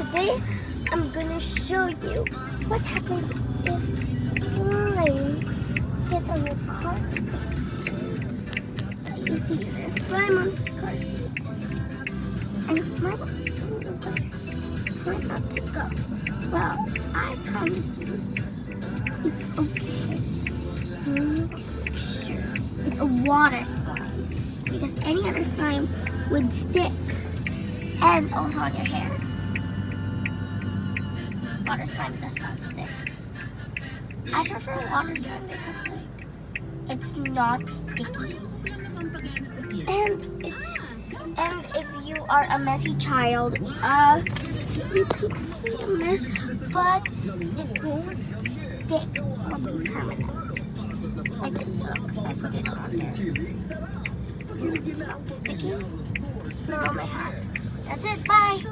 Today I'm gonna show you what happens if slime gets on your car seat. So you see there's slime on this car seat. And it might not to go. Well, I promise you it's okay. You need to make sure it's a water slime. Because any other slime would stick. And also on your hair. Water slime does not stick. I prefer water slime because it's not sticky. And if you are a messy child, you can be a mess, but it won't stick or be permanent. Like this, look, I put it on there. It's not sticking. Nor on my hat. That's it, bye!